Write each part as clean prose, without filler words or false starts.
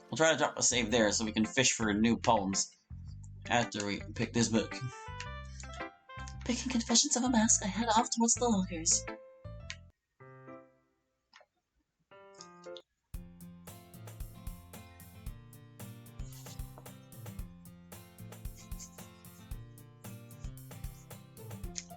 We'll try to drop a save there so we can fish for new poems after we pick this book. Picking Confessions of a Mask, I head off towards the lockers.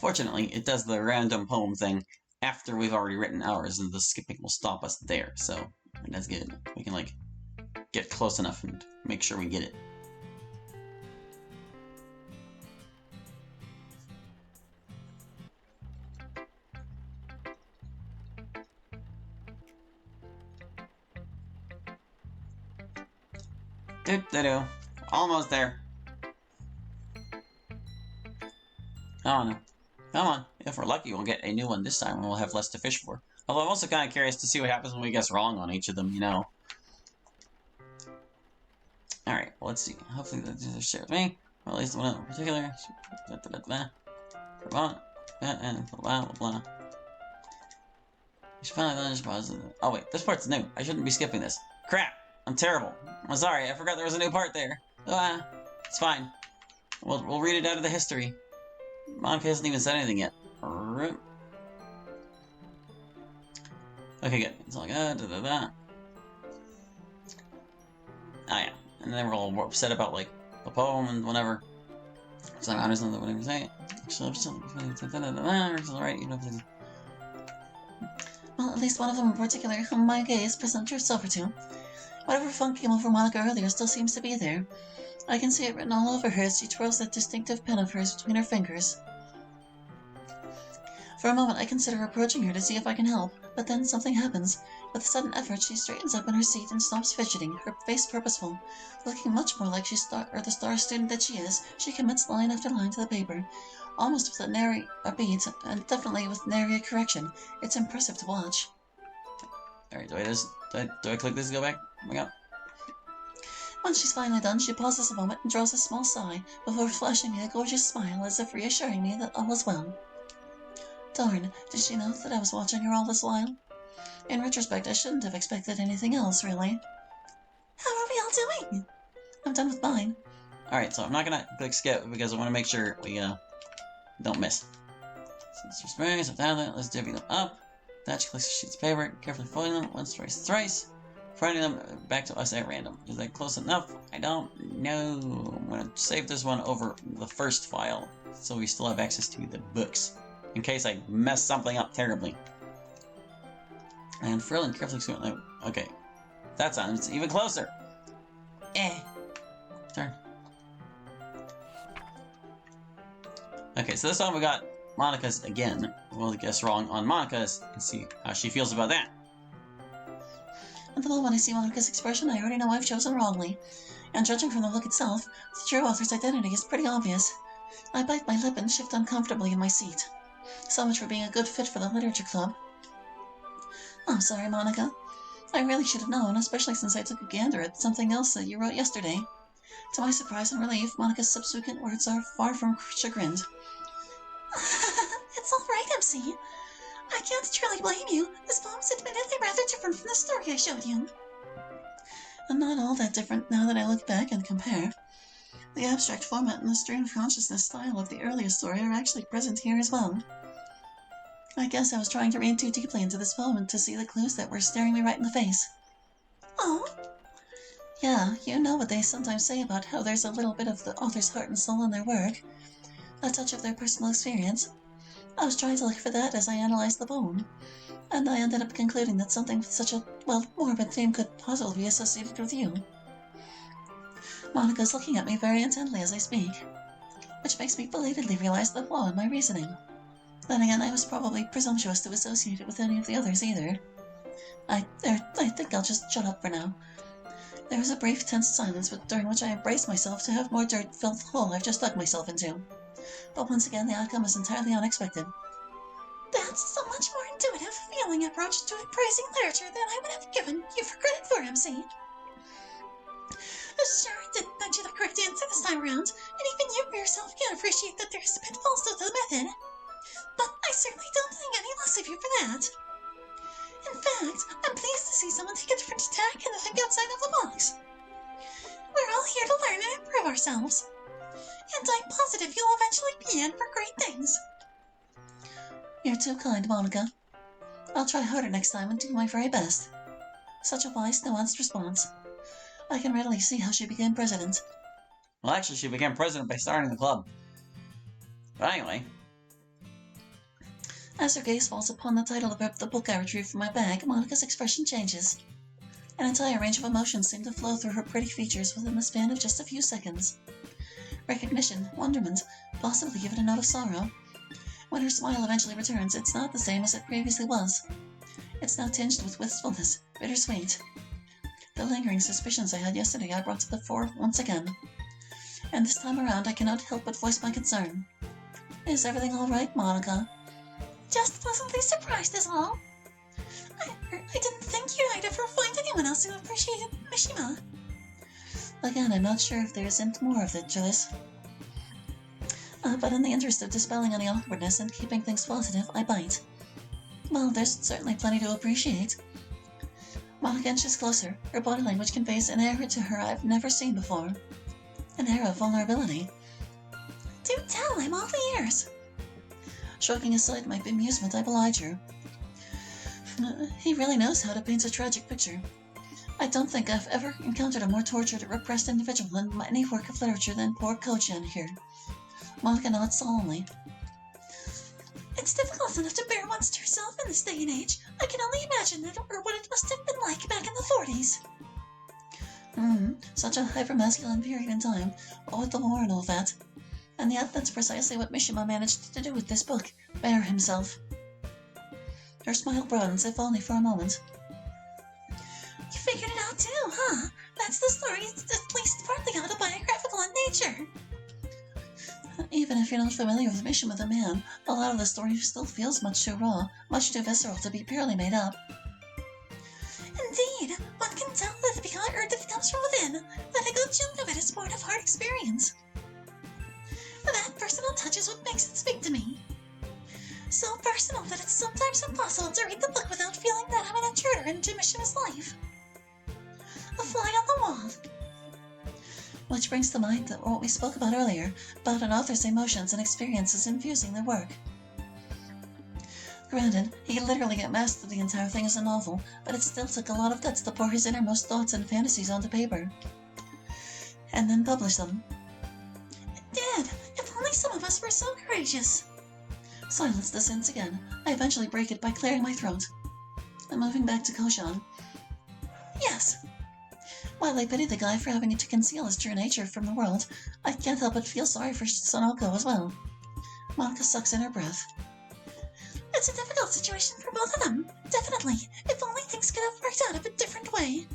Fortunately, it does the random poem thing after we've already written ours, and the skipping will stop us there, so that's good. We can, like, get close enough and make sure we get it. Do-do-do. Almost there. Oh no. Come on. If we're lucky, we'll get a new one this time and we'll have less to fish for. Although I'm also kind of curious to see what happens when we guess wrong on each of them, you know. Alright, well, let's see. Hopefully they'll share with me. Or at least one in particular. And blah blah blah. Oh wait, this part's new. I shouldn't be skipping this. Crap! I'm terrible. I'm sorry, I forgot there was a new part there. It's fine. We'll read it out of the history. Monica hasn't even said anything yet. Okay, good. It's like, Oh yeah. And then we're all upset about, like, the poem and whatever. So I understand what I'm saying. Alright, you know. Well, at least one of them in particular, whom my gaze presents yourself to. Whatever funk came over Monica earlier still seems to be there. I can see it written all over her as she twirls that distinctive pen of hers between her fingers. For a moment, I consider approaching her to see if I can help, but then something happens. With a sudden effort, she straightens up in her seat and stops fidgeting, her face purposeful. Looking much more like the star student that she is, she commits line after line to the paper, almost with a beat, and definitely with nary a correction. It's impressive to watch. Alright, do I click this to go back? Oh my god. Once she's finally done, she pauses a moment and draws a small sigh before flashing me a gorgeous smile as if reassuring me that all is well. Darn, did she know that I was watching her all this while? In retrospect, I shouldn't have expected anything else, really. How are we all doing? I'm done with mine. Alright, so I'm not gonna click skip because I want to make sure we don't miss. Since spring, some talent, let's divvy them up. That she clicks sheets of paper, carefully folding them once, twice, thrice. Finding them back to us at random. Is that close enough? I don't know. I'm gonna save this one over the first file, so we still have access to the books, in case I mess something up terribly. And frill and carefully scoot. Okay, that sounds even closer. Turn. Okay, so this time we got Monica's again. We'll guess wrong on Monica's and see how she feels about that. And the moment I see Monica's expression, I already know I've chosen wrongly. And judging from the look itself, the true author's identity is pretty obvious. I bite my lip and shift uncomfortably in my seat. So much for being a good fit for the literature club. I'm sorry, Monica. I really should have known, especially since I took a gander at something else that you wrote yesterday. To my surprise and relief, Monica's subsequent words are far from chagrined. It's all right, MC. I can't truly blame you. This poem's admittedly rather different from the story I showed you. And not all that different now that I look back and compare. The abstract format and the stream of consciousness style of the earlier story are actually present here as well. I guess I was trying to read too deeply into this poem to see the clues that were staring me right in the face. Oh? Yeah, you know what they sometimes say about how there's a little bit of the author's heart and soul in their work. A touch of their personal experience. I was trying to look for that as I analyzed the poem, and I ended up concluding that something with such a, morbid theme could possibly be associated with you. Monica's looking at me very intently as I speak, which makes me belatedly realize the flaw in my reasoning. Then again, I was probably presumptuous to associate it with any of the others either. I think I'll just shut up for now. There was a brief, tense silence during which I braced myself to have more dirt fill the hole I've just dug myself into. But once again, the outcome was entirely unexpected. That's so much more intuitive feeling approach to praising literature than I would have given you for credit for, MC. Sure, I didn't mention the correct answer this time around, and even you yourself can appreciate that there's pitfalls to the method. But I certainly don't think any less of you for that. In fact, I'm pleased to see someone take a different tack and think outside of the box. We're all here to learn and improve ourselves. And I'm positive you'll eventually be in for great things. You're too kind, Monica. I'll try harder next time and do my very best. Such a wise, nuanced response. I can readily see how she became president. Well, actually, she became president by starting the club. But anyway. As her gaze falls upon the title of the book I retrieved from my bag, Monica's expression changes. An entire range of emotions seem to flow through her pretty features within the span of just a few seconds. Recognition, wonderment, possibly even a note of sorrow. When her smile eventually returns, it's not the same as it previously was. It's now tinged with wistfulness, bittersweet. The lingering suspicions I had yesterday I brought to the fore once again. And this time around I cannot help but voice my concern. Is everything all right, Monica? Just pleasantly surprised is all. I didn't think you'd ever find anyone else who appreciated Mishima. Again, I'm not sure if there isn't more of it to this. But in the interest of dispelling any awkwardness and keeping things positive, I bite. Well, there's certainly plenty to appreciate. Monica inches closer. Her body language conveys an air to her I've never seen before. An air of vulnerability. Do tell, I'm all ears. Shrugging aside my bemusement, I oblige her. He really knows how to paint a tragic picture. I don't think I've ever encountered a more tortured, repressed individual in any work of literature than poor Ko-chan here. Monica nods solemnly. It's difficult enough to bear once to herself in this day and age. I can only imagine it, or what it must have been like back in the 40s. Such a hyper-masculine period in time, what with the war and all that. And yet that's precisely what Mishima managed to do with this book, bear himself. Her smile broadens, if only for a moment. You figured it out too, huh? That's the story. It's at least partly autobiographical in nature. Even if you're not familiar with Mishima the man, a lot of the story still feels much too raw, much too visceral to be purely made up. Indeed, one can tell that it comes from within, that a good chunk of it is born of hard experience. That personal touch is what makes it speak to me. So personal that it's sometimes impossible to read the book without feeling that I'm an intruder into Mishima's life. A fly on the wall. Which brings to mind what we spoke about earlier, about an author's emotions and experiences infusing their work. Granted, he literally mastered the entire thing as a novel, but it still took a lot of guts to pour his innermost thoughts and fantasies onto paper. And then publish them. It did! If only some of us were so courageous! Silence descends again. I eventually break it by clearing my throat. I'm moving back to Ko-chan. Yes. While I pity the guy for having to conceal his true nature from the world, I can't help but feel sorry for Sonoko as well. Monica sucks in her breath. It's a difficult situation for both of them. Definitely. If only things could have worked out a bit different way.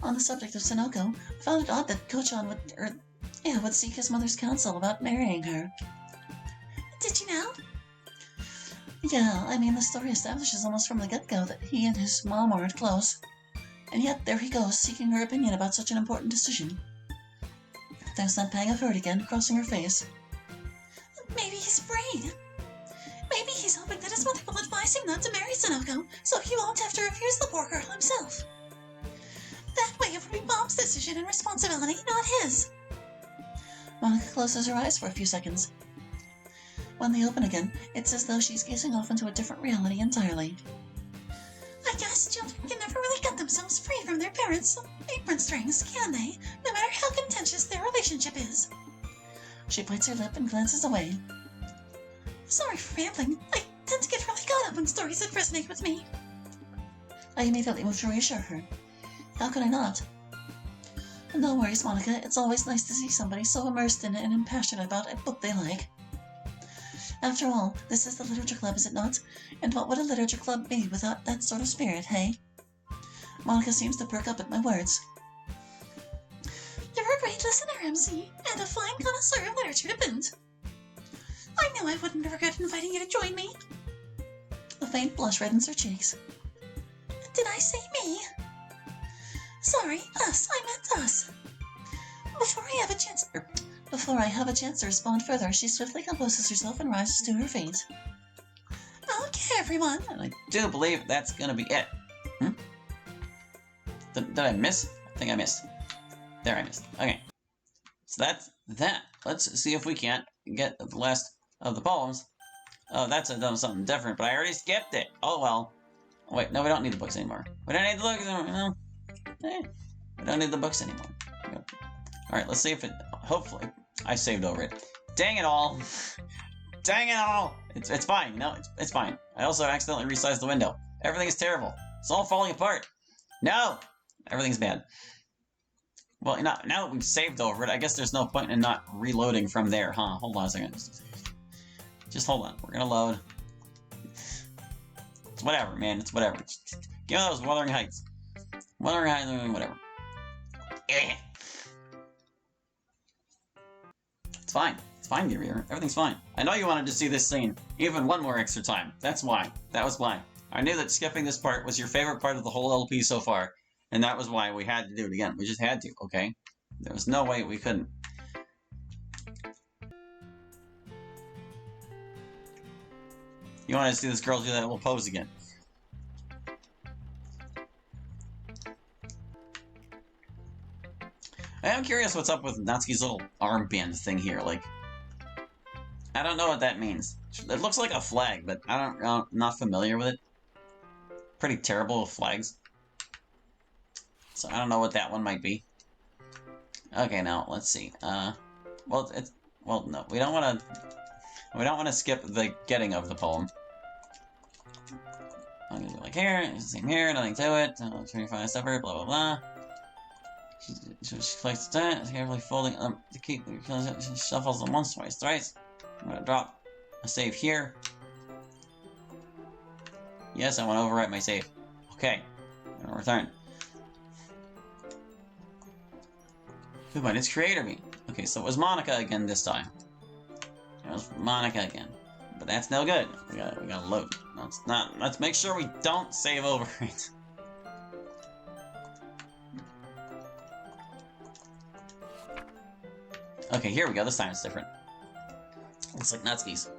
On the subject of Sonoko, I found it odd that Ko-chan would seek his mother's counsel about marrying her. Did you know? Yeah, I mean, the story establishes almost from the get-go that he and his mom aren't close. And yet, there he goes, seeking her opinion about such an important decision. There's that pang of hurt again, crossing her face. Maybe he's afraid. Maybe he's hoping that his mother will advise him not to marry Sonoko, so he won't have to refuse the poor girl himself. That way it would be Mom's decision and responsibility, not his. Monica closes her eyes for a few seconds. When they open again, it's as though she's gazing off into a different reality entirely. I guess children can never really get themselves free from their parents' apron strings, can they? No matter how contentious their relationship is. She bites her lip and glances away. Sorry for rambling. I tend to get really caught up in stories that resonate with me. I immediately move to reassure her. How could I not? No worries, Monica. It's always nice to see somebody so immersed in and impassioned about a book they like. After all, this is the literature club, is it not? And what would a literature club be without that sort of spirit, hey? Monica seems to perk up at my words. You're a great listener, MC, and a fine connoisseur of literature to boot. I knew I wouldn't regret inviting you to join me. A faint blush reddens her cheeks. Did I say me? Sorry, us. I meant us. Before I have a chance to respond further, she swiftly composes herself and rises to her feet. Okay, everyone. And I do believe that's gonna be it. Did I miss? I think I missed. There, I missed. Okay. So that's that. Let's see if we can't get the last of the poems. Oh, that's something different, but I already skipped it. Oh, well. Wait, no, we don't need the books anymore. We don't need the books anymore. No. We don't need the books anymore. Alright, let's see if it... Hopefully. I saved over it. Dang it all. Dang it all. It's fine. No, it's fine. I also accidentally resized the window. Everything is terrible. It's all falling apart. No! Everything's bad. Well, now that we've saved over it, I guess there's no point in not reloading from there, huh? Hold on a second. Just hold on. We're gonna load. It's whatever, man. It's whatever. Give me those Wuthering Heights. Wuthering Heights, whatever. It's fine. It's fine, Gear. Everything's fine. I know you wanted to see this scene even one more extra time. That's why. That was why. I knew that skipping this part was your favorite part of the whole LP so far, and that was why we had to do it again. We just had to, okay? There was no way we couldn't. You wanted to see this girl do that little pose again. I am curious what's up with Natsuki's little armband thing here. Like, I don't know what that means. It looks like a flag, but I'm not familiar with it. Pretty terrible with flags. So I don't know what that one might be. Okay, now let's see. No, we don't want to skip the getting of the poem. I'm gonna do like here, same here, nothing to it. 25 separate, blah blah blah. She collects that, carefully folding to keep. She shuffles them once, twice, thrice. I'm gonna drop a save here. Yes, I want to overwrite my save. Okay, I'm gonna return. Who might its creator be? Okay, so it was Monica again this time. It was Monica again. But that's no good. We gotta load. Let's make sure we don't save over it. Okay, here we go. This time it's different. Looks like Natsuki's.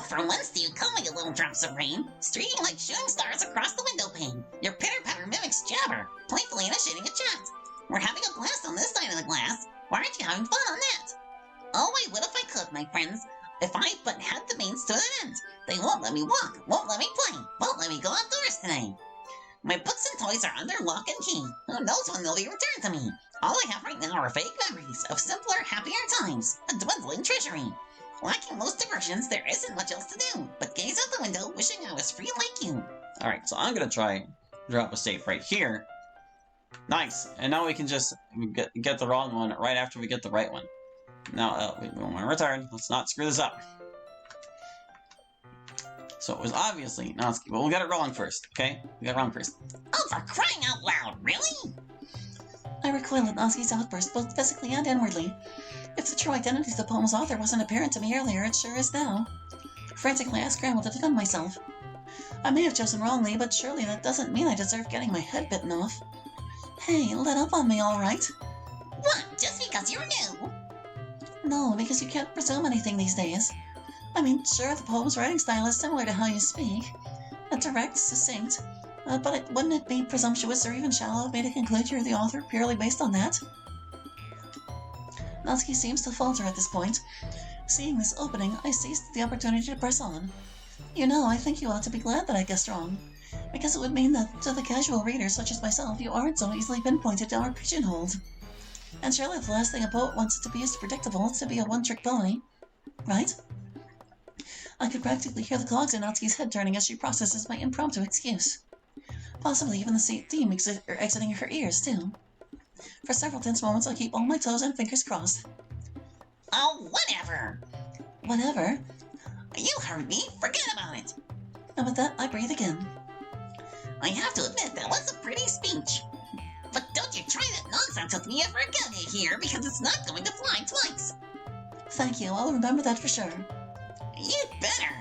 From whence do you come, you little drops of rain? Streaming like shooting stars across the window pane. Your pitter-patter mimics jabber, playfully initiating a chat. We're having a blast on this side of the glass. Why aren't you having fun on that? Oh, I would if I could, my friends. If I but had the means to an end. They won't let me walk, won't let me play, won't let me go outdoors today. My books and toys are under lock and key. Who knows when they'll be returned to me? All I have right now are vague memories of simpler, happier times, a dwindling treasury. Lacking most diversions, there isn't much else to do, but gaze out the window, wishing I was free like you. Alright, so I'm gonna try drop a save right here. Nice! And now we can just get the wrong one right after we get the right one. Now, we want to return. Let's not screw this up. So it was obviously Natsuki, but we'll get it wrong first, okay? We got it wrong first. Oh, for crying out loud, really? I recoil at Natsuki's outburst, both physically and inwardly. If the true identity of the poem's author wasn't apparent to me earlier, it sure is now. Frantically, I scrambled to defend myself. I may have chosen wrongly, but surely that doesn't mean I deserve getting my head bitten off. Hey, let up on me, all right? What? Just because you're new? No, because you can't presume anything these days. I mean, sure, the poem's writing style is similar to how you speak. Direct, succinct. But wouldn't it be presumptuous or even shallow of me to conclude you're the author purely based on that? Natsuki seems to falter at this point. Seeing this opening, I seized the opportunity to press on. You know, I think you ought to be glad that I guessed wrong. Because it would mean that, to the casual reader such as myself, you aren't so easily pinpointed or pigeonholed. And surely the last thing a poet wants it to be is predictable, to be a one-trick pony. Right? I could practically hear the cogs in Natsuki's head turning as she processes my impromptu excuse. Possibly even the steam exiting her ears, too. For several tense moments, I keep all my toes and fingers crossed. Oh, whatever. Whatever? You heard me. Forget about it. And with that, I breathe again. I have to admit, that was a pretty speech. But don't you try that nonsense with me ever again here, because it's not going to fly twice. Thank you. I'll remember that for sure. You'd better.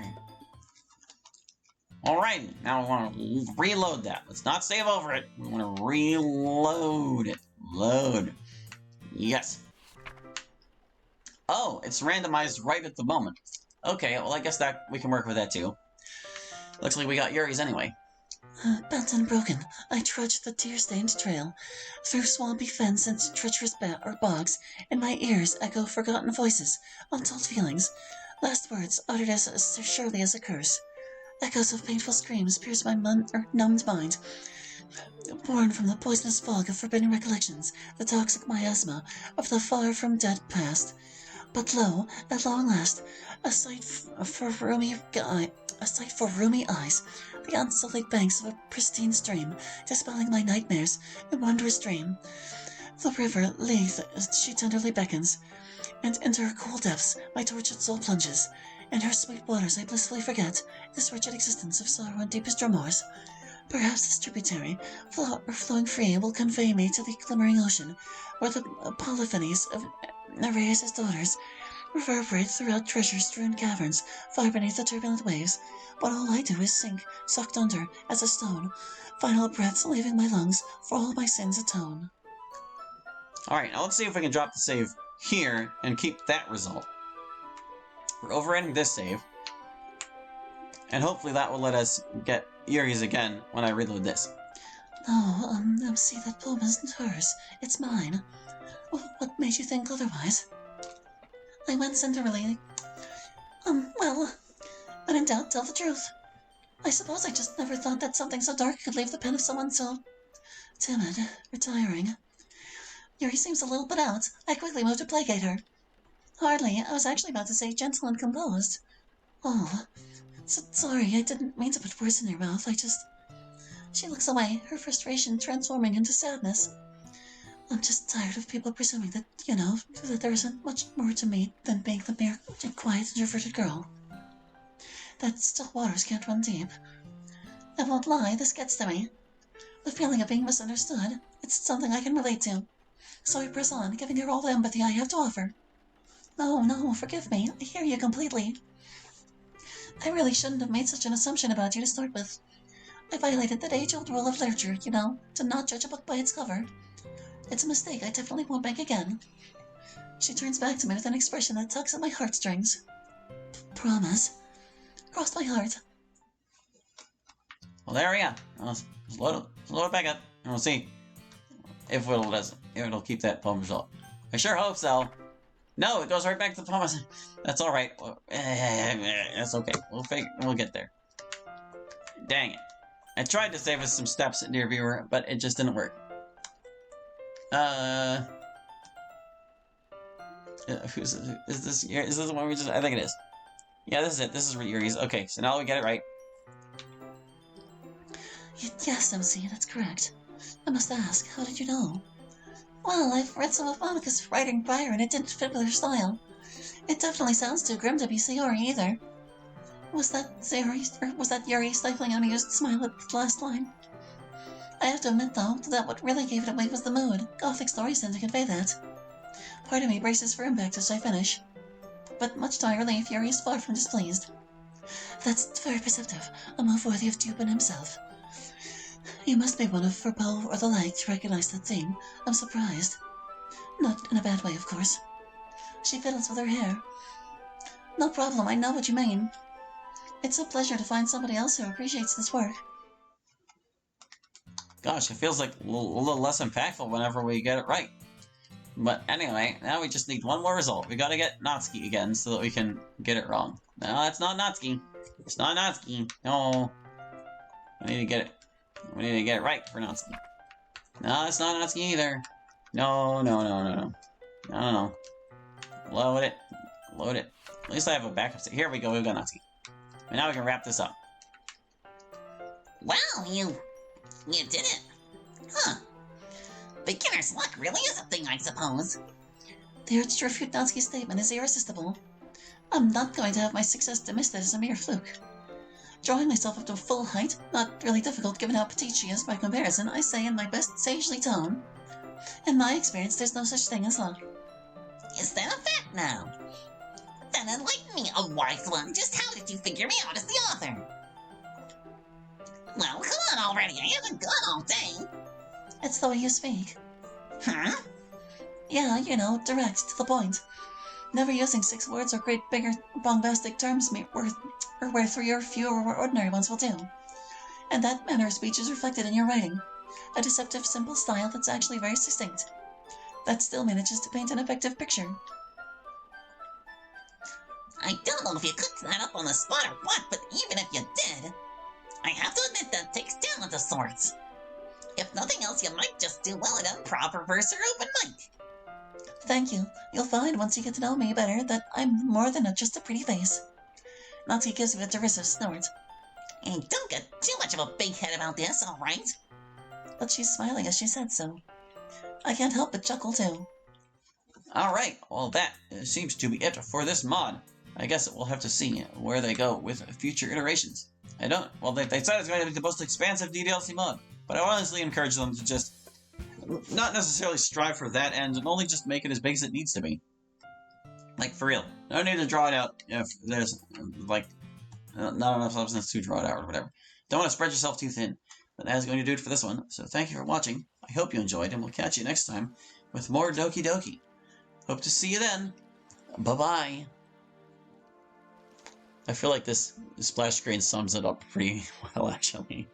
Alright, now we want to reload that. Let's not save over it. We want to reload it. Load. Yes. Oh, it's randomized right at the moment. Okay, well I guess that we can work with that too. Looks like we got Yuri's anyway. Bent and broken, I trudge the tear-stained trail, through swampy fens and treacherous bogs. In my ears echo forgotten voices, untold feelings, last words uttered as surely as a curse. Echoes of painful screams pierce my numbed mind, born from the poisonous fog of forbidden recollections, the toxic miasma of the far-from-dead past. But lo, at long last, a sight for roomy eyes, the unsullied banks of a pristine stream, dispelling my nightmares in wondrous dream. The river Lethe, she tenderly beckons, and into her cool depths my tortured soul plunges. In her sweet waters I blissfully forget this wretched existence of sorrow and deepest remorse. Perhaps this tributary, flowing free, will convey me to the glimmering ocean, where the polyphonies of Nereus' daughters reverberate throughout treasure-strewn caverns far beneath the turbulent waves. But all I do is sink, sucked under as a stone, final breaths leaving my lungs, for all my sins atone. Alright, now let's see if we can drop the save here and keep that result. We're overriding this save, and hopefully that will let us get Yuri's again when I reload this. No, see, that poem isn't hers. It's mine. What made you think otherwise? I went sentimentally. Well, when in doubt, tell the truth. I suppose I just never thought that something so dark could leave the pen of someone so timid, retiring. Yuri seems a little put out. I quickly moved to placate her. Hardly. I was actually about to say gentle and composed. Oh, sorry, I didn't mean to put words in your mouth. She looks away, her frustration transforming into sadness. I'm just tired of people presuming that, that there isn't much more to me than being the mere quiet, introverted girl. That still waters can't run deep. I won't lie, this gets to me. The feeling of being misunderstood, it's something I can relate to. So I press on, giving her all the empathy I have to offer. No, forgive me, I hear you completely. I really shouldn't have made such an assumption about you to start with. I violated that age-old rule of literature, to not judge a book by its cover. It's a mistake I definitely won't make again. She turns back to me with an expression that tugs at my heartstrings. Promise. Cross my heart. Well, there we go. Let's load it back up, and we'll see if it'll keep that poem result. I sure hope so. No, it goes right back to the poem. That's all right. That's okay. We'll get there. Dang it! I tried to save us some steps, dear viewer, but it just didn't work. Is this the one we just? I think it is. Yeah, this is it. This is Yuri's. Okay, so now we get it right. Yes, MC, that's correct. I must ask, how did you know? Well, I've read some of Monica's writing prior, and it didn't fit with her style. It definitely sounds too grim to be Sayori either. Was that Yuri stifling an amused smile at the last line? I have to admit, though, that what really gave it away was the mood. Gothic stories tend to convey that. Part of me braces for impact as I finish. But much to my relief, Yuri is far from displeased. That's very perceptive, a move worthy of Dupin himself. You must be one of Verbo or the like to recognize that theme. I'm surprised. Not in a bad way, of course. She fiddles with her hair. No problem, I know what you mean. It's a pleasure to find somebody else who appreciates this work. Gosh, it feels like a little less impactful whenever we get it right. But anyway, now we just need one more result. We gotta get Natsuki again so that we can get it wrong. No, that's not Natsuki. It's not Natsuki. No. We need to get it. We need to get it right for Natsuki. No, it's not Natsuki either. No. Load it. At least I have a backup. Here we go, we've got Natsuki. And now we can wrap this up. Wow, you did it. Huh. Beginner's luck really is a thing, I suppose. The urge to refute Natsuki's statement is irresistible. I'm not going to have my success dismissed as a mere fluke. Drawing myself up to full height, not really difficult given how petite she is by comparison, I say in my best sagely tone, in my experience, there's no such thing as luck. Is that a fact now? Then enlighten me, a wise one. Just how did you figure me out as the author? Well, come on already. I haven't gone all day. It's the way you speak. Huh? Yeah, direct, to the point. Never using 6 words or great bigger bombastic terms where 3 or fewer ordinary ones will do. And that manner of speech is reflected in your writing. A deceptive, simple style that's actually very succinct. That still manages to paint an effective picture. I don't know if you cooked that up on the spot or what, but even if you did, I have to admit that takes talent of sorts. If nothing else, you might just do well at improv or verse or open mic. Thank you. You'll find once you get to know me better that I'm more than just a pretty face. Natsuki gives me a derisive snort. And don't get too much of a big head about this, alright? But she's smiling as she said so. I can't help but chuckle too. Alright, well that seems to be it for this mod. I guess we'll have to see where they go with future iterations. They said it's going to be the most expansive DDLC mod, but I honestly encourage them to just not necessarily strive for that end, and only just make it as big as it needs to be. Like, for real. No need to draw it out if there's, like, not enough substance to draw it out or whatever. Don't want to spread yourself too thin. But that is going to do it for this one, so thank you for watching. I hope you enjoyed, and we'll catch you next time with more Doki Doki. Hope to see you then. Bye-bye. I feel like this splash screen sums it up pretty well, actually.